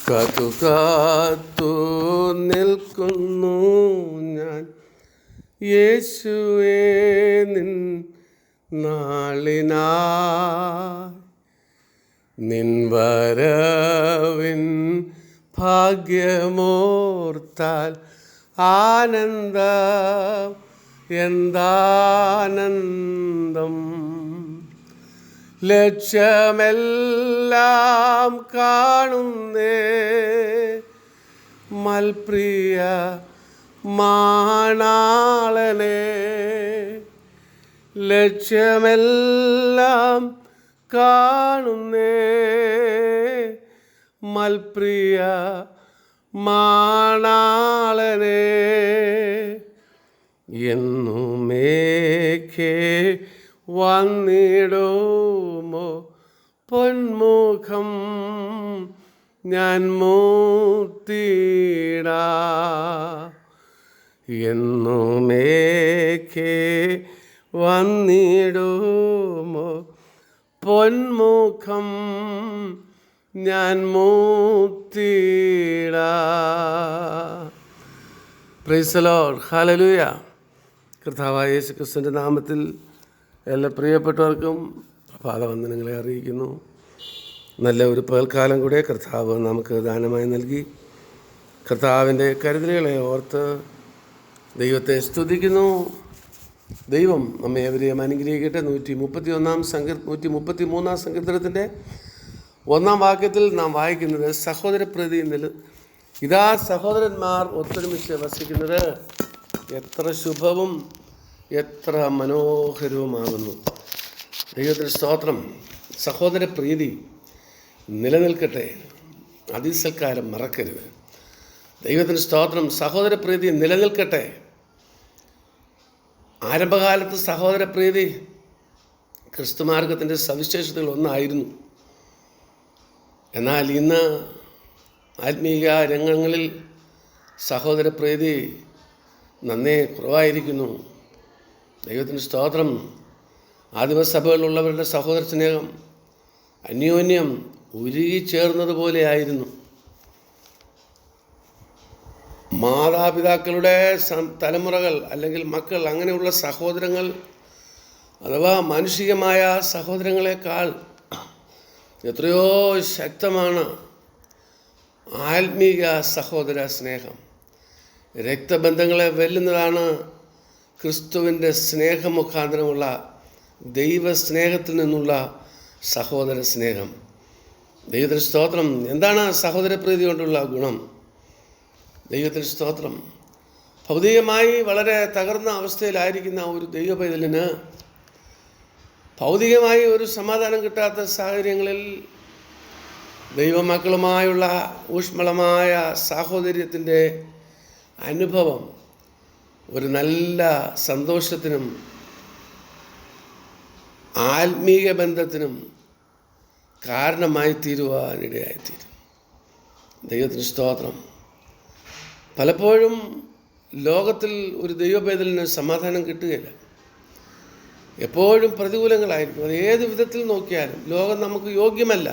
കാത്തു കാത്തു നിൽക്കുന്നു ഞാൻ യേശുവേ നിൻ നാളിനായി. നിൻ വരവിൻ ഭാഗ്യമോർത്താൽ ആനന്ദം എന്താനന്ദം. ലക്ഷ്യമെല്ലാം കാണുന്നേ മൽപ്രിയ മാണാളനെ. ലക്ഷ്യമെല്ലാം കാണുന്നേ മൽപ്രിയ മാണാളനെ. എന്നുമേക്കേ വന്നിടുമോ പൊന്മുഖം ഞാൻ മൂത്തിടാ. എന്നുമേക്കേ വന്നിടുമോ പൊന്മുഖം ഞാൻ മൂത്തിടാ. Praise the lord. ഹല്ലേലൂയ. കർത്താവായ യേശു ക്രിസ്തുവിൻ്റെ നാമത്തിൽ എല്ലാ പ്രിയപ്പെട്ടവർക്കും പ്രഭാതവന്ദനങ്ങളെ അറിയിക്കുന്നു. നല്ല ഒരു പകൽക്കാലം കൂടെ കർത്താവ് നമുക്ക് ദാനമായി നൽകി. കർത്താവിൻ്റെ കരുതലുകളെ ഓർത്ത് ദൈവത്തെ സ്തുതിക്കുന്നു. ദൈവം നമ്മെ ഏവരെയും അനുഗ്രഹിക്കട്ടെ. 133 സങ്കീർത്തനത്തിൻ്റെ 1 വാക്യത്തിൽ നാം വായിക്കുന്നത് സഹോദരപ്രീതി ഇതാ സഹോദരന്മാർ ഒത്തൊരുമിച്ച് വസിക്കുന്നത് എത്ര ശുഭവും എത്ര മനോഹരവുമാകുന്നു. ദൈവത്തിന് സ്തോത്രം. സഹോദരപ്രീതി നിലനിൽക്കട്ടെ, അതിസൽക്കാരം മറക്കരുത്. ദൈവത്തിന് സ്തോത്രം. സഹോദരപ്രീതി നിലനിൽക്കട്ടെ. ആരംഭകാലത്ത് സഹോദരപ്രീതി ക്രിസ്തുമാർഗത്തിൻ്റെ സവിശേഷതകൾ ഒന്നായിരുന്നു. എന്നാൽ ഇന്ന് ആത്മീയ രംഗങ്ങളിൽ സഹോദരപ്രീതി നന്നേ കുറവായിരിക്കുന്നു. ദൈവത്തിന് സ്തോത്രം. ആദിമസഭകളിലുള്ളവരുടെ സഹോദര സ്നേഹം അന്യോന്യം ഉരുകിച്ചേർന്നതുപോലെ ആയിരുന്നു. മാതാപിതാക്കളുടെ തലമുറകൾ അല്ലെങ്കിൽ മക്കൾ, അങ്ങനെയുള്ള സഹോദരങ്ങൾ അഥവാ മാനുഷികമായ സഹോദരങ്ങളെക്കാൾ എത്രയോ ശക്തമാണ് ആത്മീക സഹോദര സ്നേഹം. രക്തബന്ധങ്ങളെ വെല്ലുന്നതാണ് ക്രിസ്തുവിൻ്റെ സ്നേഹമുഖാന്തരമുള്ള ദൈവസ്നേഹത്തിൽ നിന്നുള്ള സഹോദര സ്നേഹം. ദൈവത്തിന് സ്തോത്രം. എന്താണ് സഹോദരപ്രീതി കൊണ്ടുള്ള ഗുണം? ദൈവത്തിന് സ്തോത്രം. ഭൗതികമായി വളരെ തകർന്ന അവസ്ഥയിലായിരിക്കുന്ന ഒരു ദൈവപൈതലിന് ഭൗതികമായി ഒരു സമാധാനം കിട്ടാത്ത സാഹചര്യങ്ങളിൽ ദൈവമക്കളുമായുള്ള ഊഷ്മളമായ സാഹോദര്യത്തിൻ്റെ അനുഭവം ഒരു നല്ല സന്തോഷത്തിനും ആത്മീക ബന്ധത്തിനും കാരണമായി തീരുവാനിടയായിത്തീരും. ദൈവത്തിന് സ്തോത്രം. പലപ്പോഴും ലോകത്തിൽ ഒരു ദൈവപൈതലിന് സമാധാനം കിട്ടുകയില്ല. എപ്പോഴും പ്രതികൂലങ്ങളായിരിക്കും. അത് ഏത് വിധത്തിൽ നോക്കിയാലും ലോകം നമുക്ക് യോഗ്യമല്ല.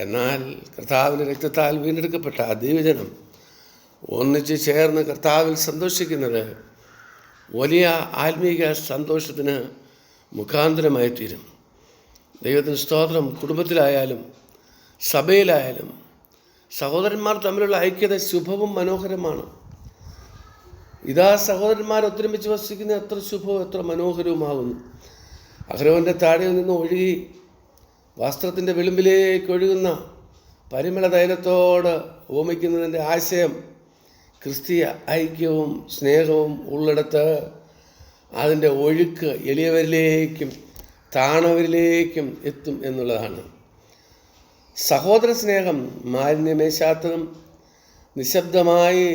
എന്നാൽ കർത്താവിൻ്റെ രക്തത്താൽ വീണ്ടെടുക്കപ്പെട്ട ആ ദൈവജനം ഒന്നിച്ച് ചേർന്ന് കർത്താവിൽ സന്തോഷിക്കുന്നത് വലിയ ആത്മീക സന്തോഷത്തിന് മുഖാന്തരമായി തീരും. ദൈവത്തിന് സ്തോത്രം. കുടുംബത്തിലായാലും സഭയിലായാലും സഹോദരന്മാർ തമ്മിലുള്ള ഐക്യത ശുഭവും മനോഹരമാണ്. ഇതാ സഹോദരന്മാർ ഒത്തൊരുമിച്ച് വസിക്കുന്ന എത്ര ശുഭവും എത്ര മനോഹരവുമാകുന്നു. അഹരോൻ്റെ താഴെയിൽ നിന്ന് ഒഴുകി വസ്ത്രത്തിൻ്റെ വിളിമ്പിലേക്ക് ഒഴുകുന്ന പരിമള തൈലത്തോട് ഓമിക്കുന്നതിൻ്റെ ആശയം ക്രിസ്തീയ ഐക്യവും സ്നേഹവും ഉള്ളിടത്ത് അതിൻ്റെ ഒഴുക്ക് എളിയവരിലേക്കും താണവരിലേക്കും എത്തും എന്നുള്ളതാണ്. സഹോദര സ്നേഹം മാലിന്യമേശാത്തതും നിശബ്ദമായി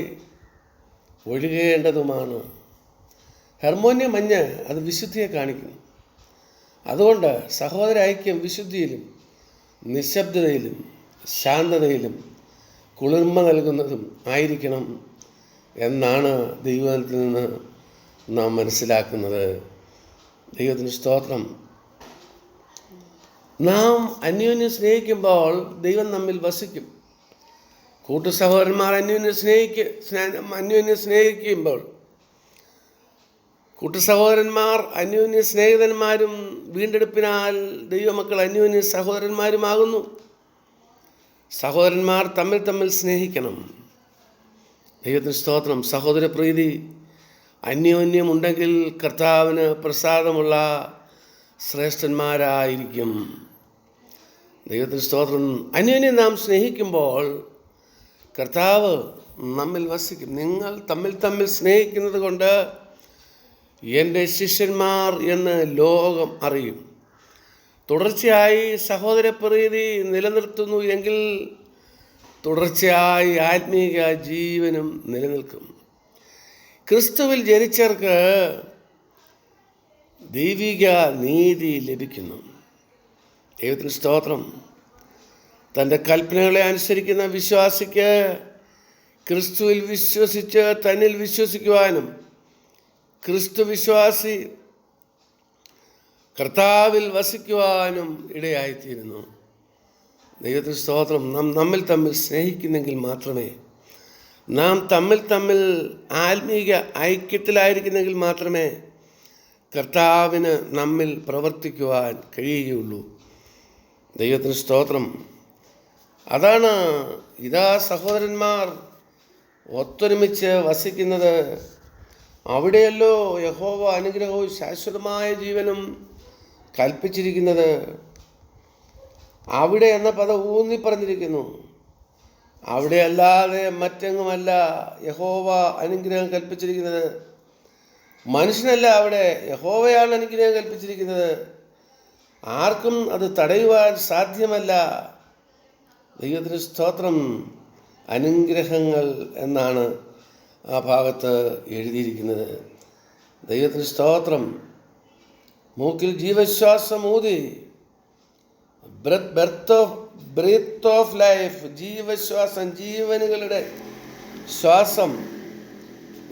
ഒഴുകേണ്ടതുമാണ്. ഹെർമോനിയ മഞ്ഞ് അത് വിശുദ്ധിയെ കാണിക്കുന്നു. അതുകൊണ്ട് സഹോദര ഐക്യം വിശുദ്ധിയിലും നിശബ്ദതയിലും ശാന്തതയിലും കുളിർമ നൽകുന്നതും ആയിരിക്കണം എന്നാണ് ദൈവത്തിൽ നിന്ന് നാം മനസ്സിലാക്കുന്നത്. ദൈവത്തിന് സ്തോത്രം. നാം അന്യോന്യം സ്നേഹിക്കുമ്പോൾ ദൈവം നമ്മിൽ വസിക്കും. കൂട്ടു സഹോദരന്മാർ അന്യോന്യം സ്നേഹിക്കുമ്പോൾ കൂട്ടു സഹോദരന്മാർ അന്യോന്യ സ്നേഹിതന്മാരും വീണ്ടെടുപ്പിനാൽ ദൈവമക്കൾ അന്യോന്യ സഹോദരന്മാരുമാകുന്നു. സഹോദരന്മാർ തമ്മിൽ തമ്മിൽ സ്നേഹിക്കണം. ദൈവത്തിന് സ്തോത്രം. സഹോദര പ്രീതി അന്യോന്യമുണ്ടെങ്കിൽ കർത്താവിന് പ്രസാദമുള്ള ശ്രേഷ്ഠന്മാരായിരിക്കും. ദൈവത്തിന് സ്തോത്രം. അന്യോന്യം നാം സ്നേഹിക്കുമ്പോൾ കർത്താവ് നമ്മിൽ വസിക്കും. നിങ്ങൾ തമ്മിൽ തമ്മിൽ സ്നേഹിക്കുന്നത് കൊണ്ട് എൻ്റെ ശിഷ്യന്മാർ എന്ന് ലോകം അറിയും. തുടർച്ചയായി സഹോദരപ്രീതി നിലനിർത്തുന്നു എങ്കിൽ തുടർച്ചയായി ആത്മീയ ജീവനും നിലനിൽക്കും. ക്രിസ്തുവിൽ ജനിച്ചവർക്ക് ദൈവിക നീതി ലഭിക്കുന്നു. ദൈവത്തിന് സ്തോത്രം. തൻ്റെ കൽപ്പനകളെ അനുസരിക്കുന്ന വിശ്വാസിക്ക് ക്രിസ്തുവിൽ വിശ്വസിച്ച് തന്നിൽ വിശ്വസിക്കുവാനും ക്രിസ്തു വിശ്വാസി കർത്താവിൽ വസിക്കുവാനും ഇടയായിത്തീരുന്നു. ദൈവത്തിന് സ്തോത്രം. നാം തമ്മിൽ തമ്മിൽ സ്നേഹിക്കുന്നെങ്കിൽ മാത്രമേ, നാം തമ്മിൽ ആത്മീക ഐക്യത്തിലായിരിക്കുന്നെങ്കിൽ മാത്രമേ കർത്താവിന് നമ്മിൽ പ്രവർത്തിക്കുവാൻ കഴിയുകയുള്ളൂ. ദൈവത്തിന് സ്തോത്രം. അതാണ് ഇതാ സഹോദരന്മാർ ഒത്തൊരുമിച്ച് വസിക്കുന്നത്. അവിടെയല്ലോ യഹോവ അനുഗ്രഹവും ശാശ്വതമായ ജീവനും കൽപ്പിച്ചിരിക്കുന്നത്. അവിടെ എന്ന പദം ഊന്നി പറഞ്ഞിരിക്കുന്നു. അവിടെ അല്ലാതെ മറ്റെങ്ങുമല്ല യഹോവ അനുഗ്രഹം കൽപ്പിച്ചിരിക്കുന്നത്. മനുഷ്യനല്ല, അവിടെ യഹോവയാണ് അനുഗ്രഹം കൽപ്പിച്ചിരിക്കുന്നത്. ആർക്കും അത് തടയുവാൻ സാധ്യമല്ല. ദൈവത്തിന് സ്തോത്രം. അനുഗ്രഹങ്ങൾ എന്നാണ് ആ ഭാഗത്ത് എഴുതിയിരിക്കുന്നത്. ദൈവത്തിന് സ്തോത്രം. മൂക്കിൽ ജീവശ്വാസം ഊതി, ബ്രീത്ത് ഓഫ് ലൈഫ്, ജീവശ്വാസം, ജീവനുകളുടെ ശ്വാസം.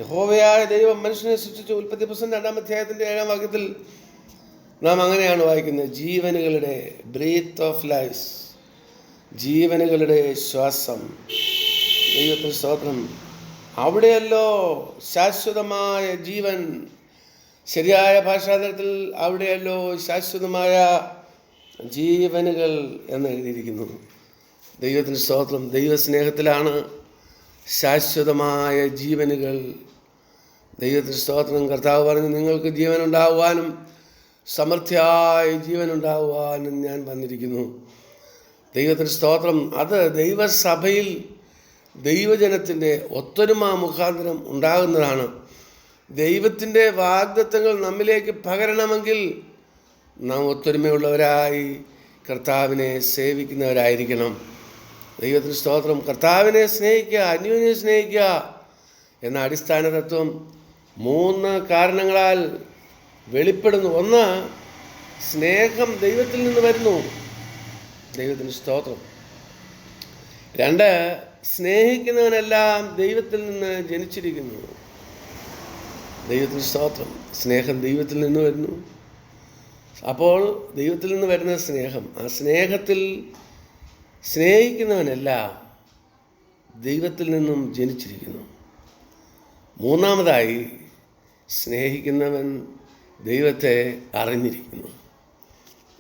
യഹോവയായ ദൈവം മനുഷ്യനെ സൃഷ്ടിച്ചു. ഉൽപ്പത്തി പുസ്തകം 2-ാം അധ്യായത്തിൻ്റെ 7-ാം വാക്യത്തിൽ നാം അങ്ങനെയാണ് വായിക്കുന്നത്. ജീവനുകളുടെ ബ്രീത്ത് ഓഫ് ലൈഫ്, ജീവനുകളുടെ ശ്വാസം. ദൈവത്തിന് സ്തോത്രം. അവിടെയല്ലോ ശാശ്വതമായ ജീവൻ. ശരിയായ ഭാഷാന്തരത്തിൽ അവിടെയല്ലോ ശാശ്വതമായ ജീവനുകൾ എന്ന് എഴുതിയിരിക്കുന്നു. ദൈവത്തിന് സ്തോത്രം. ദൈവസ്നേഹത്തിലാണ് ശാശ്വതമായ ജീവനുകൾ. ദൈവത്തിന് സ്തോത്രം. കർത്താവ് പറഞ്ഞു, നിങ്ങൾക്ക് ജീവനുണ്ടാകുവാനും സമൃദ്ധിയായ ജീവനുണ്ടാകുവാനും ഞാൻ വന്നിരിക്കുന്നു. ദൈവത്തിന് സ്തോത്രം. അത് ദൈവസഭയിൽ ദൈവജനത്തിൻ്റെ ഒത്തൊരുമ മുഖാന്തരം ഉണ്ടാകുന്നതാണ്. ദൈവത്തിൻ്റെ വാഗ്ദത്തങ്ങൾ നമ്മിലേക്ക് പകരണമെങ്കിൽ നാം ഒത്തൊരുമയുള്ളവരായി കർത്താവിനെ സേവിക്കുന്നവരായിരിക്കണം. ദൈവത്തിന് സ്തോത്രം. കർത്താവിനെ സ്നേഹിക്കുക, അന്യോന്യം സ്നേഹിക്കുക എന്ന അടിസ്ഥാന തത്വം 3 കാരണങ്ങളാൽ വെളിപ്പെടുന്നു. 1, സ്നേഹം ദൈവത്തിൽ നിന്ന് വരുന്നു. ദൈവത്തിന് സ്തോത്രം. 2, സ്നേഹിക്കുന്നവനെല്ലാം ദൈവത്തിൽ നിന്ന് ജനിച്ചിരിക്കുന്നു. ദൈവത്തിന് സ്തോത്രം. സ്നേഹം ദൈവത്തിൽ നിന്ന് വരുന്നു. അപ്പോൾ ദൈവത്തിൽ നിന്ന് വരുന്ന സ്നേഹം, ആ സ്നേഹത്തിൽ സ്നേഹിക്കുന്നവനെല്ലാം ദൈവത്തിൽ നിന്നും ജനിച്ചിരിക്കുന്നു. 3ാമതായി, സ്നേഹിക്കുന്നവൻ ദൈവത്തെ അറിഞ്ഞിരിക്കുന്നു.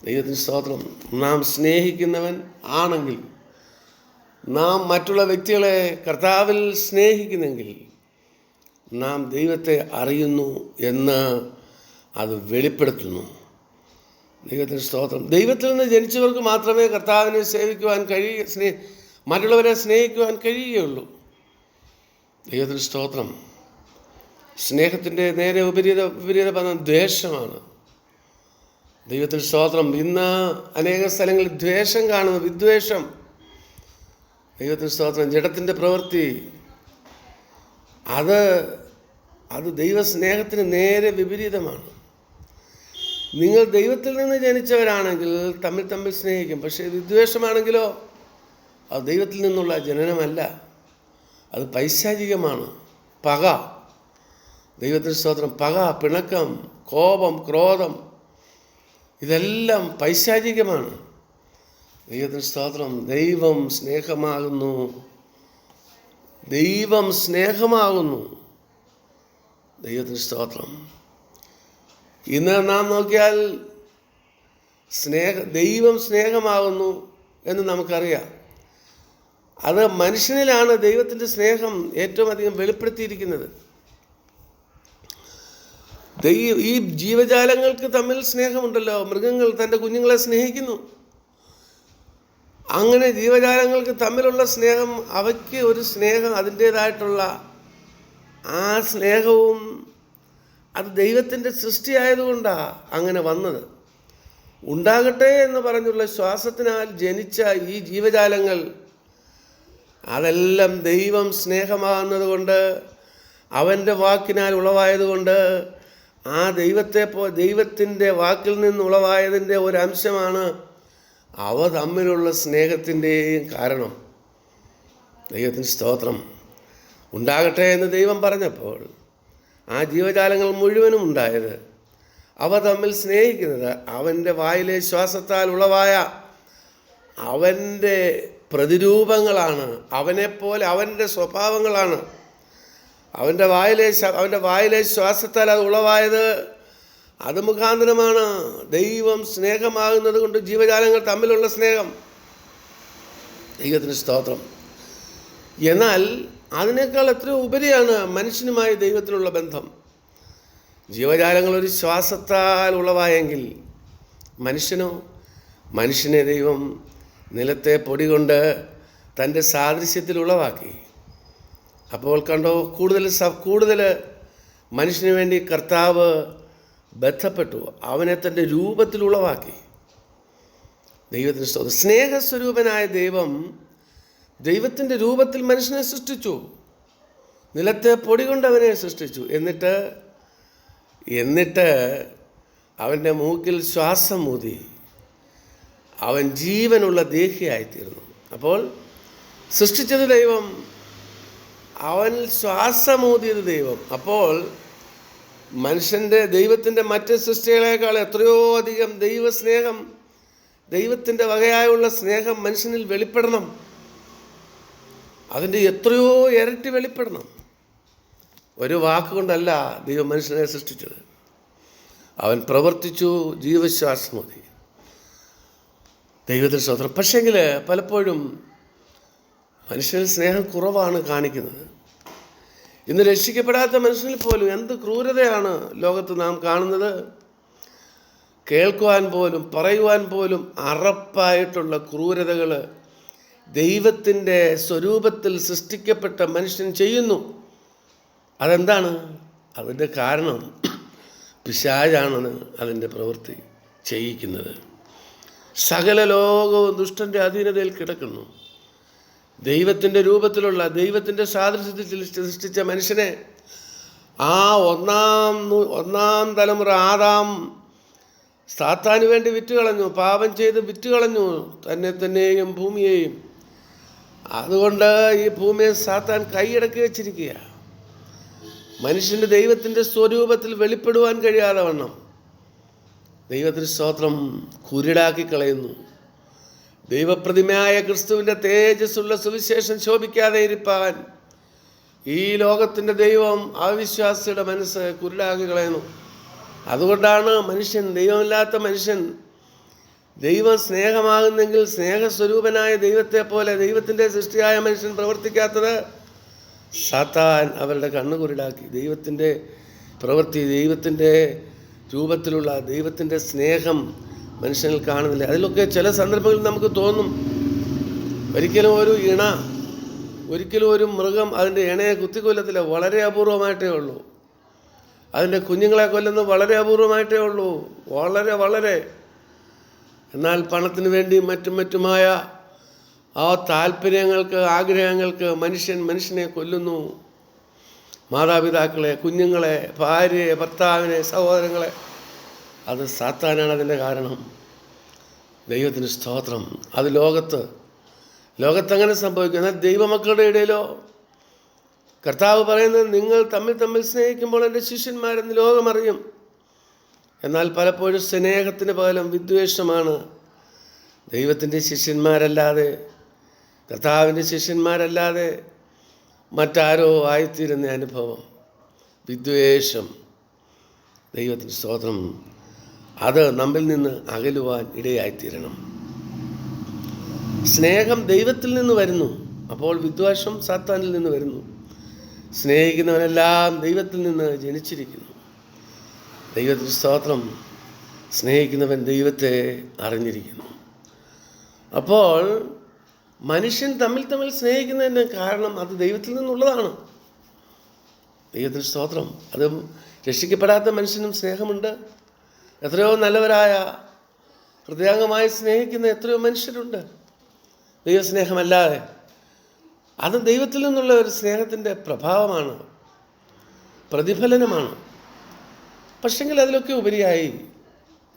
ദൈവത്തിന് സ്തോത്രം. നാം സ്നേഹിക്കുന്നവൻ ആണെങ്കിൽ, നാം മറ്റുള്ള വ്യക്തികളെ കർത്താവിൽ സ്നേഹിക്കുന്നെങ്കിൽ നാം ദൈവത്തെ അറിയുന്നു എന്ന് അത് വെളിപ്പെടുത്തുന്നു. ദൈവത്തിന് സ്തോത്രം. ദൈവത്തിൽ നിന്ന് ജനിച്ചവർക്ക് മാത്രമേ കർത്താവിനെ സേവിക്കുവാൻ മറ്റുള്ളവരെ സ്നേഹിക്കുവാൻ കഴിയുകയുള്ളൂ. ദൈവത്തിന് സ്തോത്രം. സ്നേഹത്തിൻ്റെ നേരെ വിപരീത പദം ദ്വേഷമാണ്. ദൈവത്തിന് സ്തോത്രം. ഇന്ന് അനേക സ്ഥലങ്ങളിൽ ദ്വേഷം കാണുന്നു, വിദ്വേഷം. ദൈവത്തിന് സ്തോത്രം. ജഡത്തിൻ്റെ പ്രവൃത്തി അത് ദൈവസ്നേഹത്തിന് നേരെ വിപരീതമാണ്. നിങ്ങൾ ദൈവത്തിൽ നിന്ന് ജനിച്ചവരാണെങ്കിൽ തമ്മിൽ സ്നേഹിക്കും. പക്ഷേ വിദ്വേഷമാണെങ്കിലോ അത് ദൈവത്തിൽ നിന്നുള്ള ജനനമല്ല, അത് പൈശാചികമാണ്. പക. ദൈവത്തിന് സ്തോത്രം. പക, പിണക്കം, കോപം, ക്രോധം, ഇതെല്ലാം പൈശാചികമാണ്. ദൈവത്തിന് സ്തോത്രം. ദൈവം സ്നേഹമാകുന്നു. ദൈവം സ്നേഹമാകുന്നു. ദൈവത്തിന് സ്തോത്രം. ഇന്ന് നാം നോക്കിയാൽ ദൈവം സ്നേഹമാകുന്നു എന്ന് നമുക്കറിയാം. അത് മനുഷ്യനിലാണ് ദൈവത്തിൻ്റെ സ്നേഹം ഏറ്റവും അധികം വെളിപ്പെടുത്തിയിരിക്കുന്നത്. ഈ ജീവജാലങ്ങൾക്ക് തമ്മിൽ സ്നേഹമുണ്ടല്ലോ. മൃഗങ്ങൾ തൻ്റെ കുഞ്ഞുങ്ങളെ സ്നേഹിക്കുന്നു. അങ്ങനെ ജീവജാലങ്ങൾക്ക് തമ്മിലുള്ള സ്നേഹം, അവയ്ക്ക് ഒരു സ്നേഹം, അതിൻ്റേതായിട്ടുള്ള ആ സ്നേഹവും അത് ദൈവത്തിൻ്റെ സൃഷ്ടിയായതുകൊണ്ടാണ് അങ്ങനെ വന്നത്. ഉണ്ടാകട്ടെ എന്ന് പറഞ്ഞുള്ള ശ്വാസത്തിനാൽ ജനിച്ച ഈ ജീവജാലങ്ങൾ അതെല്ലാം ദൈവം സ്നേഹമാകുന്നത് കൊണ്ട്, അവൻ്റെ വാക്കിനാൽ ഉളവായതുകൊണ്ട്, ആ ദൈവത്തിൻ്റെ വാക്കിൽ നിന്നുളവായതിൻ്റെ ഒരംശമാണ് അവ തമ്മിലുള്ള സ്നേഹത്തിൻ്റെയും കാരണം. ദൈവത്തിന് സ്തോത്രം. ഉണ്ടാകട്ടെ എന്ന് ദൈവം പറഞ്ഞപ്പോൾ ആ ജീവജാലങ്ങൾ മുഴുവനും ഉണ്ടായത്, അവ തമ്മിൽ സ്നേഹിക്കുന്നത് അവൻ്റെ വായിലെ ശ്വാസത്താൽ ഉളവായ അവൻ്റെ പ്രതിരൂപങ്ങളാണ്. അവനെപ്പോലെ അവൻ്റെ സ്വഭാവങ്ങളാണ്. അവൻ്റെ വായിലെ ശ്വാസത്താൽ അത് ഉളവായത്. അത് മുഖാന്തരമാണ് ദൈവം സ്നേഹമാകുന്നത് കൊണ്ട് ജീവജാലങ്ങൾ തമ്മിലുള്ള സ്നേഹം. ദൈവത്തിന് സ്തോത്രം. എന്നാൽ അതിനേക്കാൾ എത്രയോ ഉപരിയാണ് മനുഷ്യനുമായി ദൈവത്തിനുള്ള ബന്ധം. ജീവജാലങ്ങൾ ഒരു ശ്വാസത്താൽ ഉളവായെങ്കിൽ മനുഷ്യനെ ദൈവം നിലത്തെ പൊടി കൊണ്ട് തൻ്റെ സാദൃശ്യത്തിൽ ഉളവാക്കി. അപ്പോൾ കണ്ടോ, കൂടുതൽ മനുഷ്യന് വേണ്ടി കർത്താവ് ബന്ധപ്പെട്ടു. അവനെ തൻ്റെ രൂപത്തിൽ ഉളവാക്കി. ദൈവത്തിന് സ്തോത്രം. സ്നേഹസ്വരൂപനായ ദൈവത്തിൻ്റെ രൂപത്തിൽ മനുഷ്യനെ സൃഷ്ടിച്ചു. നിലത്തെ പൊടി കൊണ്ട് അവനെ സൃഷ്ടിച്ചു. എന്നിട്ട് അവൻ്റെ മൂക്കിൽ ശ്വാസം ഊതി അവൻ ജീവനുള്ള ദേഹിയായിത്തീർന്നു. അപ്പോൾ സൃഷ്ടിച്ചത് ദൈവം, അവൻ ശ്വാസമൂതിയത് ദൈവം. അപ്പോൾ ദൈവത്തിൻ്റെ മറ്റ് സൃഷ്ടികളേക്കാൾ എത്രയോ അധികം ദൈവസ്നേഹം, ദൈവത്തിൻ്റെ വകയായുള്ള സ്നേഹം മനുഷ്യനിൽ വെളിപ്പെടണം. അതിൻ്റെ എത്രയോ ഇരട്ടി വെളിപ്പെടണം. ഒരു വാക്കുകൊണ്ടല്ല ദൈവം മനുഷ്യനെ സൃഷ്ടിച്ചത്. അവൻ പ്രവർത്തിച്ചു, ജീവശ്വാസമൂതി. ദൈവത്തിന് സ്തോത്രം. പക്ഷേങ്കിൽ പലപ്പോഴും മനുഷ്യനിൽ സ്നേഹം കുറവാണ് കാണിക്കുന്നത്. ഇന്ന് രക്ഷിക്കപ്പെടാത്ത മനുഷ്യനിൽ പോലും എന്ത് ക്രൂരതയാണ് ലോകത്ത് നാം കാണുന്നത്. കേൾക്കുവാൻ പോലും പറയുവാൻ പോലും അറപ്പായിട്ടുള്ള ക്രൂരതകൾ ദൈവത്തിൻ്റെ സ്വരൂപത്തിൽ സൃഷ്ടിക്കപ്പെട്ട മനുഷ്യൻ ചെയ്യുന്നു. അതെന്താണ്? അതിൻ്റെ കാരണം പിശാചാണ് അതിൻ്റെ പ്രവൃത്തി ചെയ്യിക്കുന്നത്. സകല ലോകവും ദുഷ്ടൻ്റെ അധീനതയിൽ കിടക്കുന്നു. ദൈവത്തിൻ്റെ രൂപത്തിലുള്ള, ദൈവത്തിൻ്റെ സാദൃശ്യത്തിൽ സൃഷ്ടിച്ച മനുഷ്യനെ ആ ഒന്നാം തലമുറ ആദാം സാത്താന് വേണ്ടി വിറ്റുകളഞ്ഞു, പാപം ചെയ്ത് വിറ്റുകളഞ്ഞു തന്നെയും ഭൂമിയെയും. അതുകൊണ്ട് ഈ ഭൂമിയെ സാത്താൻ കൈയടക്കി വെച്ചിരിക്കുക. മനുഷ്യൻ്റെ ദൈവത്തിൻ്റെ സ്വരൂപത്തിൽ വെളിപ്പെടുവാൻ കഴിയാതെ വണ്ണം ദൈവത്തിന് സ്തോത്രം കുരുടാക്കി കളയുന്നു. ദൈവപ്രതിമയായ ക്രിസ്തുവിൻ്റെ തേജസ്സുള്ള സുവിശേഷം ശോഭിക്കാതെ ഇരിപ്പാൻ ഈ ലോകത്തിൻ്റെ ദൈവം അവിശ്വാസിയുടെ മനസ്സ് കുരുടാക്കി കളയുന്നു. അതുകൊണ്ടാണ് ദൈവമില്ലാത്ത മനുഷ്യൻ, ദൈവം സ്നേഹമാകുന്നെങ്കിൽ സ്നേഹസ്വരൂപനായ ദൈവത്തെ പോലെ ദൈവത്തിൻ്റെ സൃഷ്ടിയായ മനുഷ്യൻ പ്രവർത്തിക്കാത്തത്. സാത്താൻ അവരുടെ കണ്ണ് കുരുടാക്കി. ദൈവത്തിൻ്റെ പ്രവൃത്തി, ദൈവത്തിൻ്റെ രൂപത്തിലുള്ള ദൈവത്തിൻ്റെ സ്നേഹം മനുഷ്യനിൽ കാണുന്നില്ല. അതിലൊക്കെ ചില സന്ദർഭങ്ങളിൽ നമുക്ക് തോന്നും, ഒരിക്കലും ഒരു മൃഗം അതിൻ്റെ ഇണയെ കുത്തിക്കൊല്ലത്തില്ല. വളരെ അപൂർവമായിട്ടേ ഉള്ളൂ. അതിൻ്റെ കുഞ്ഞുങ്ങളെ കൊല്ലുന്നത് വളരെ അപൂർവമായിട്ടേ ഉള്ളൂ. വളരെ. എന്നാൽ പണത്തിന് വേണ്ടി മറ്റുമായ ആ താല്പര്യങ്ങൾക്ക്, ആഗ്രഹങ്ങൾക്ക് മനുഷ്യനെ കൊല്ലുന്നു. മാതാപിതാക്കളെ, കുഞ്ഞുങ്ങളെ, ഭാര്യയെ, ഭർത്താവിനെ, സഹോദരങ്ങളെ. അത് സാത്താനാണ് അതിൻ്റെ കാരണം. ദൈവത്തിന് സ്തോത്രം. അത് ലോകത്തങ്ങനെ സംഭവിക്കും. എന്നാൽ ദൈവമക്കളുടെ ഇടയിലോ കർത്താവ് പറയുന്നത്, നിങ്ങൾ തമ്മിൽ സ്നേഹിക്കുമ്പോൾ എൻ്റെ ശിഷ്യന്മാരെന്ന് ലോകമറിയും. എന്നാൽ പലപ്പോഴും സ്നേഹത്തിന് പകരം വിദ്വേഷമാണ്. ദൈവത്തിൻ്റെ ശിഷ്യന്മാരല്ലാതെ, കർത്താവിൻ്റെ ശിഷ്യന്മാരല്ലാതെ മറ്റാരോ ആയിത്തീരുന്ന അനുഭവം, വിദ്വേഷം. ദൈവത്തിന് സ്തോത്രം. അത് നമ്മിൽ നിന്ന് അകലുവാൻ ഇടയായിത്തീരണം. സ്നേഹം ദൈവത്തിൽ നിന്ന് വരുന്നു, അപ്പോൾ വിദ്വേഷം സാത്താനിൽ നിന്ന് വരുന്നു. സ്നേഹിക്കുന്നവനെല്ലാം ദൈവത്തിൽ നിന്ന് ജനിച്ചിരിക്കുന്നു. ദൈവത്തിന് സ്തോത്രം. സ്നേഹിക്കുന്നവൻ ദൈവത്തെ അറിഞ്ഞിരിക്കുന്നു. അപ്പോൾ മനുഷ്യൻ തമ്മിൽ സ്നേഹിക്കുന്നതിന് കാരണം അത് ദൈവത്തിൽ നിന്നുള്ളതാണ്. ദൈവത്തിന് സ്തോത്രം. അത് രക്ഷിക്കപ്പെടാത്ത മനുഷ്യനും സ്നേഹമുണ്ട്. എത്രയോ നല്ലവരായ ഹൃദയാംഗമായി സ്നേഹിക്കുന്ന എത്രയോ മനുഷ്യരുണ്ട് ദൈവസ്നേഹമല്ലാതെ. അത് ദൈവത്തിൽ നിന്നുള്ള ഒരു സ്നേഹത്തിൻ്റെ പ്രഭാവമാണ്, പ്രതിഫലനമാണ്. പക്ഷെങ്കിൽ അതിലൊക്കെ ഉപരിയായി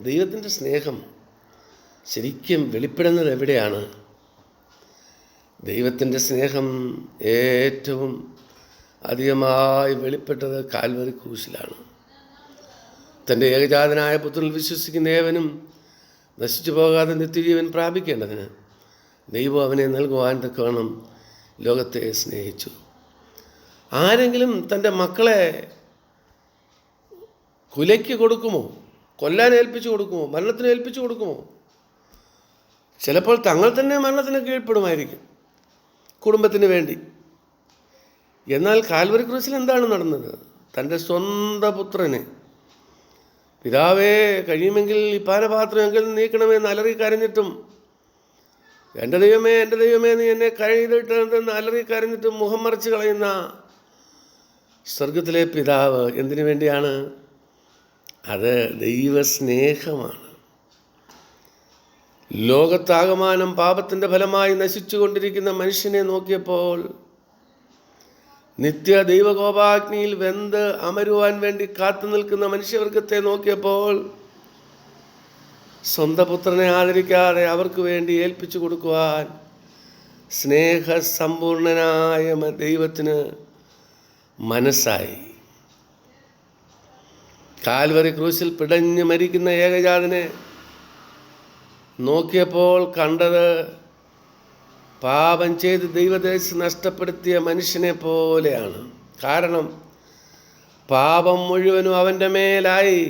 ദൈവത്തിൻ്റെ സ്നേഹം ശരിക്കും വെളിപ്പെടുന്നത് എവിടെയാണ്? ദൈവത്തിൻ്റെ സ്നേഹം ഏറ്റവും അധികമായി വെളിപ്പെട്ടത് കാൽവരി ക്രൂശിലാണ്. തൻ്റെ ഏകജാതനായ പുത്രനിൽ വിശ്വസിക്കുന്ന ഏവനും നശിച്ചു പോകാതെ നിത്യജീവൻ പ്രാപിക്കേണ്ടതിന് ദൈവം അവനെ നൽകുവാൻ തക്കവണ്ണം ലോകത്തെ സ്നേഹിച്ചു. ആരെങ്കിലും തൻ്റെ മക്കളെ കുലയ്ക്ക് കൊടുക്കുമോ? കൊല്ലാൻ ഏൽപ്പിച്ചു കൊടുക്കുമോ? മരണത്തിന് ഏൽപ്പിച്ചു കൊടുക്കുമോ? ചിലപ്പോൾ തങ്ങൾ തന്നെ മരണത്തിന് കീഴ്പ്പെടുമായിരിക്കും കുടുംബത്തിന് വേണ്ടി. എന്നാൽ കാൽവരി ക്രൂശിൽ എന്താണ് നടന്നത്? തൻ്റെ സ്വന്തം പുത്രനെ, പിതാവേ കഴിയുമെങ്കിൽ ഈ പാനപാത്രം എങ്കിൽ നീക്കണമെന്ന് അലറി കരഞ്ഞിട്ടും, എൻ്റെ ദൈവമേ എൻ്റെ ദൈവമേ നീ എന്നെ കഴുകിയിട്ടെന്ന് അലറി കരഞ്ഞിട്ടും മുഖം മറിച്ച് കളയുന്ന സ്വർഗത്തിലെ പിതാവ് എന്തിനു വേണ്ടിയാണ്? അത് ദൈവസ്നേഹമാണ്. ലോകത്താകമാനം പാപത്തിൻ്റെ ഫലമായി നശിച്ചുകൊണ്ടിരിക്കുന്ന മനുഷ്യനെ നോക്കിയപ്പോൾ, നിത്യ ദൈവകോപാഗ്നിയിൽ വെന്ത് അമരുവാൻ വേണ്ടി കാത്തു നിൽക്കുന്ന മനുഷ്യവർഗത്തെ നോക്കിയപ്പോൾ, സ്വന്തം പുത്രനെ ആദരിക്കാതെ അവർക്ക് വേണ്ടി ഏൽപ്പിച്ചു കൊടുക്കുവാൻ സ്നേഹസമ്പൂർണനായ ദൈവത്തിന് മനസ്സായി. കാൽവരി ക്രൂശിൽ പിടഞ്ഞ് മരിക്കുന്ന ഏകജാതനെ നോക്കിയപ്പോൾ കണ്ടത് പാപം ചെയ്ത് ദൈവദേശം നഷ്ടപ്പെടുത്തിയ മനുഷ്യനെ പോലെയാണ്. കാരണം പാപം മുഴുവനും അവൻ്റെ മേലായി.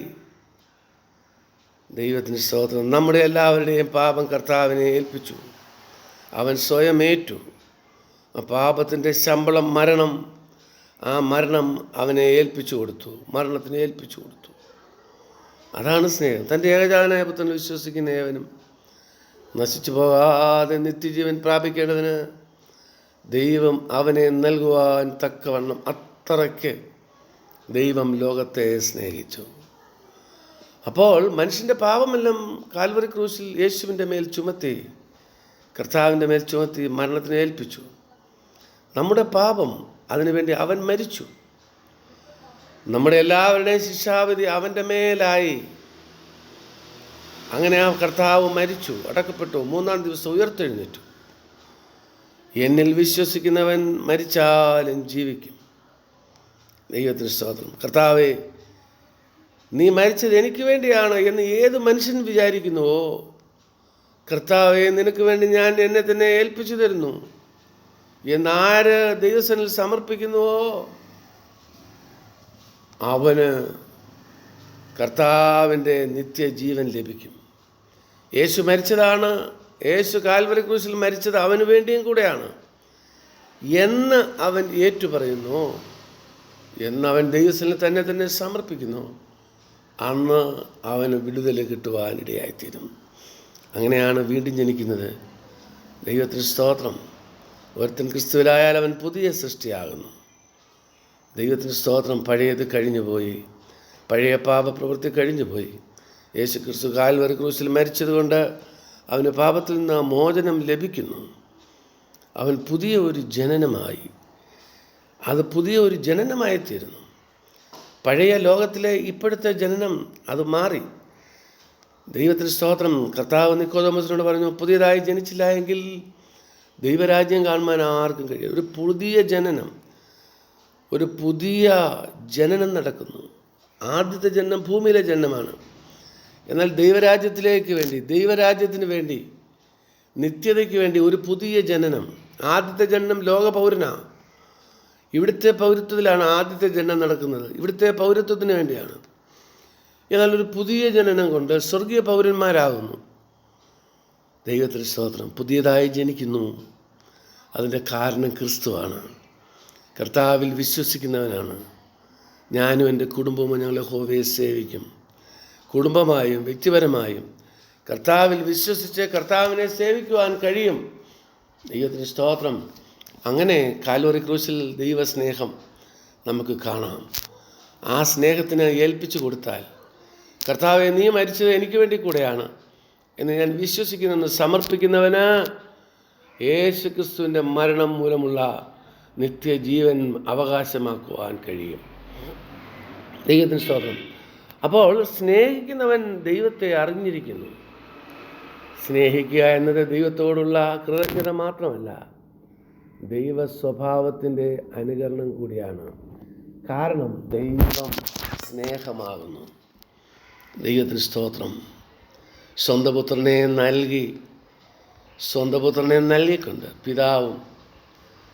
ദൈവത്തിന് സ്തോത്രം. നമ്മുടെ എല്ലാവരുടെയും പാപം കർത്താവിനെ ഏൽപ്പിച്ചു. അവൻ സ്വയം ഏറ്റു. ആ പാപത്തിൻ്റെ ശമ്പളം മരണം. ആ മരണം അവനെ ഏൽപ്പിച്ചു കൊടുത്തു, മരണത്തിന് ഏൽപ്പിച്ചു കൊടുത്തു. അതാണ് സ്നേഹം. തൻ്റെ ഏകജാതനായ പുത്രനിൽ വിശ്വസിക്കുന്ന ഏവനും നശിച്ചു പോകാതെ നിത്യജീവൻ പ്രാപിക്കേണ്ടതിന് ദൈവം അവനെ നൽകുവാൻ തക്കവണ്ണം അത്രയ്ക്ക് ദൈവം ലോകത്തെ സ്നേഹിച്ചു. അപ്പോൾ മനുഷ്യൻ്റെ പാപമെല്ലാം കാൽവരി ക്രൂശിൽ യേശുവിൻ്റെ മേൽ ചുമത്തി, കർത്താവിൻ്റെ മേൽ ചുമത്തി മരണത്തിന് ഏൽപ്പിച്ചു. നമ്മുടെ പാപം അതിനുവേണ്ടി അവൻ മരിച്ചു. നമ്മുടെ എല്ലാവരുടെയും ശിക്ഷാവിധി അവൻ്റെ മേലായി. അങ്ങനെ ആ കർത്താവ് മരിച്ചു, അടക്കപ്പെട്ടു, മൂന്നാം ദിവസം ഉയർത്തെഴുന്നേറ്റു. എന്നിൽ വിശ്വസിക്കുന്നവൻ മരിച്ചാലും ജീവിക്കും. ദൈവത്തിന് സ്തോത്രം. കർത്താവേ നീ മരിച്ചത് എനിക്ക് വേണ്ടിയാണ് എന്ന് ഏത് മനുഷ്യൻ വിചാരിക്കുന്നുവോ, കർത്താവേ നിനക്ക് വേണ്ടി ഞാൻ എന്നെ തന്നെ ഏൽപ്പിച്ചു തരുന്നു എന്നാര് ദൈവസന്നിധിയിൽ സമർപ്പിക്കുന്നുവോ അവന് കർത്താവിൻ്റെ നിത്യജീവൻ ലഭിക്കും. യേശു മരിച്ചതാണ്, യേശു കാൽവരി ക്രൂശിൽ മരിച്ചത് അവന് വേണ്ടിയും കൂടെയാണ് എന്ന് അവൻ ഏറ്റുപറയുന്നു, എന്നവൻ ദൈവസന്നിധിയിൽ തന്നെ സമർപ്പിക്കുന്നു, അന്ന് അവന് വിടുതൽ കിട്ടുവാനിടയായിത്തീരും. അങ്ങനെയാണ് വീണ്ടും ജനിക്കുന്നത്. ദൈവത്തിന് സ്തോത്രം. ഒരുത്തൻ ക്രിസ്തുവിലായാൽ അവൻ പുതിയ സൃഷ്ടിയാകുന്നു. ദൈവത്തിന് സ്തോത്രം. പഴയത് കഴിഞ്ഞുപോയി, പഴയ പാപപ്രവൃത്തി കഴിഞ്ഞുപോയി. യേശു ക്രിസ്തു കാൽവരി ക്രൂശിൽ മരിച്ചതുകൊണ്ട് അവന് പാപത്തിൽ നിന്ന് മോചനം ലഭിക്കുന്നു. അവൻ പുതിയ ഒരു ജനനമായി. അത് പുതിയ ഒരു ജനനമായി തീരുന്നു. പഴയ ലോകത്തിലെ ഇപ്പോഴത്തെ ജനനം അത് മാറി. ദൈവത്തിന് സ്തോത്രം. കർത്താവ് നിക്കോദോമസിനോട് പറഞ്ഞു, പുതിയതായി ജനിച്ചില്ല എങ്കിൽ ദൈവരാജ്യം കാണുവാൻ ആർക്കും കഴിയും. ഒരു പുതിയ ജനനം, ഒരു പുതിയ ജനനം നടക്കുന്നു. ആദ്യത്തെ ജനനം ഭൂമിയിലെ ജനനമാണ്. എന്നാൽ ദൈവരാജ്യത്തിലേക്ക് വേണ്ടി, ദൈവരാജ്യത്തിന് വേണ്ടി, നിത്യതയ്ക്ക് വേണ്ടി ഒരു പുതിയ ജനനം. ആദ്യത്തെ ജനനം ലോകപൗരനാണ്. ഇവിടുത്തെ പൗരത്വത്തിലാണ് ആദ്യത്തെ ജനനം നടക്കുന്നത്. ഇവിടുത്തെ പൗരത്വത്തിന് വേണ്ടിയാണ്. എന്നാൽ ഒരു പുതിയ ജനനം കൊണ്ട് സ്വർഗീയ പൗരന്മാരാകുന്നു. ദൈവത്തിന് സ്തോത്രം. പുതിയതായി ജനിക്കുന്നു. അതിൻ്റെ കാരണം ക്രിസ്തുവാണ്. കർത്താവിൽ വിശ്വസിക്കുന്നവനാണ്. ഞാനും എൻ്റെ കുടുംബവും ഞങ്ങൾ യഹോവയെ സേവിക്കും. കുടുംബമായും വ്യക്തിപരമായും കർത്താവിൽ വിശ്വസിച്ച് കർത്താവിനെ സേവിക്കുവാൻ കഴിയും. ദൈവത്തിന് സ്തോത്രം. അങ്ങനെ കാൽവറി ക്രൂശിൽ ദൈവസ്നേഹം നമുക്ക് കാണാം. ആ സ്നേഹത്തിന് ഏൽപ്പിച്ചു കൊടുത്താൽ, കർത്താവെ നീ മരിച്ചത് എനിക്ക് വേണ്ടി കൂടെയാണ് എന്ന് ഞാൻ വിശ്വസിക്കുന്നെന്ന് സമർപ്പിക്കുന്നവന് യേശു ക്രിസ്തുവിൻ്റെ മരണം മൂലമുള്ള നിത്യജീവൻ അവകാശമാക്കുവാൻ കഴിയും. ദൈവത്തിന് സ്തോത്രം. അപ്പോൾ സ്നേഹിക്കുന്നവൻ ദൈവത്തെ അറിഞ്ഞിരിക്കുന്നു. സ്നേഹിക്കുക എന്നത് ദൈവത്തോടുള്ള കൃതജ്ഞത മാത്രമല്ല, ദൈവ സ്വഭാവത്തിൻ്റെ അനുകരണം കൂടിയാണ്. കാരണം ദൈവം സ്നേഹമാകുന്നു. ദൈവത്തിന് സ്തോത്രം. സ്വന്തം പുത്രനെ നൽകിക്കൊണ്ട് പിതാവും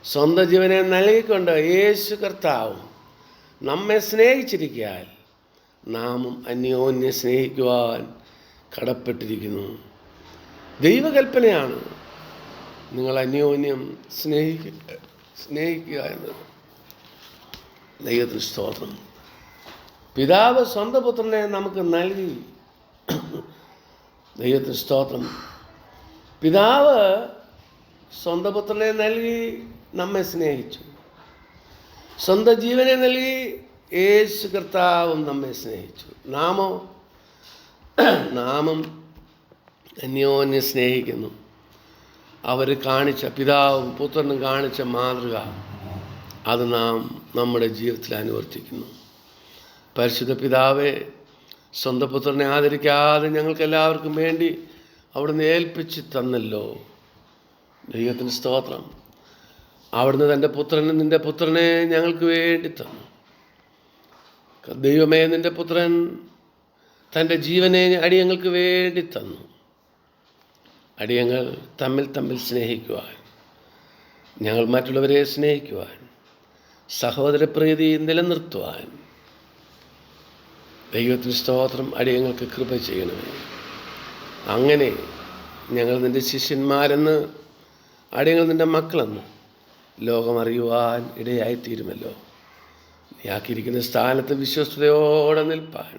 സ്വന്തം ജീവനെ നൽകിക്കൊണ്ട് യേശു കർത്താവും നമ്മെ സ്നേഹിച്ചിരിക്കാൻ നാമും അന്യോന്യം സ്നേഹിക്കുവാൻ കടപ്പെട്ടിരിക്കുന്നു. ദൈവകൽപ്പനയാണ് നിങ്ങൾ അന്യോന്യം സ്നേഹിക്കുക എന്നത്. ദൈവത്തിന് സ്തോത്രം. പിതാവ് സ്വന്തം പുത്രനെ നമുക്ക് നൽകി. ദൈവത്തിന് സ്തോത്രം. പിതാവ് സ്വന്തം പുത്രനെ നൽകി നമ്മെ സ്നേഹിച്ചു. സ്വന്തം ജീവനെ നൽകി യേശു കർത്താവും നമ്മെ സ്നേഹിച്ചു. നാമും അന്യോന്യം സ്നേഹിക്കുന്നു. അവർ കാണിച്ച, പിതാവും പുത്രനും കാണിച്ച മാതൃക അത് നാം നമ്മുടെ ജീവിതത്തിൽ അനുവർത്തിക്കുന്നു. പരിശുദ്ധ പിതാവെ, സ്വന്തം പുത്രനെ ആദരിക്കാതെ ഞങ്ങൾക്കെല്ലാവർക്കും വേണ്ടി അവിടുന്ന് ഏൽപ്പിച്ച് തന്നല്ലോ. ദൈവത്തിന് സ്തോത്രം. അവിടുന്ന് നിൻ്റെ പുത്രനെ ഞങ്ങൾക്ക് വേണ്ടി തന്നു. ദൈവമേ, നിൻ്റെ പുത്രൻ തൻ്റെ ജീവനെ അടിയങ്ങൾക്ക് വേണ്ടി തന്നു. അടിയങ്ങൾ തമ്മിൽ സ്നേഹിക്കുവാൻ, ഞങ്ങൾ മറ്റുള്ളവരെ സ്നേഹിക്കുവാൻ, സഹോദരപ്രീതി നിലനിർത്തുവാൻ ദൈവത്തിന് സ്തോത്രം അടിയങ്ങൾക്ക് കൃപ ചെയ്യണമേ. അങ്ങനെ ഞങ്ങൾ നിൻ്റെ ശിഷ്യന്മാരെന്ന്, അടിയങ്ങൾ നിൻ്റെ മക്കളെന്ന് ലോകമറിയുവാൻ ഇടയായിത്തീരുമല്ലോ. നീ ആക്കിയിരിക്കുന്ന സ്ഥാനത്ത് വിശ്വസ്തയോടെ നിൽപ്പാൻ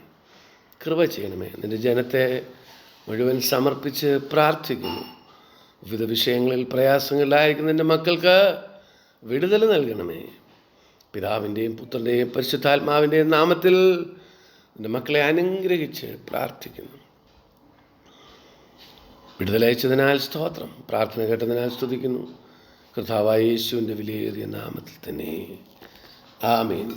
കൃപ ചെയ്യണമേ. നിൻ്റെ ജനത്തെ മുഴുവൻ സമർപ്പിച്ച് പ്രാർത്ഥിക്കുന്നു. വിവിധ വിഷയങ്ങളിൽ പ്രയാസങ്ങളിലായിരിക്കുന്ന നിൻ്റെ മക്കൾക്ക് വിടുതൽ നൽകണമേ. പിതാവിൻ്റെയും പുത്രൻ്റെയും പരിശുദ്ധാത്മാവിൻ്റെയും നാമത്തിൽ നിൻ്റെ മക്കളെ അനുഗ്രഹിച്ച് പ്രാർത്ഥിക്കുന്നു. വിടുതലയച്ചതിനാൽ സ്തോത്രം. പ്രാർത്ഥന കേട്ടതിനാൽ സ്തുതിക്കുന്നു. കർത്താവായ യേശുവിൻ്റെ വിലയേറിയ നാമത്തിൽ തന്നെ. ആമേൻ.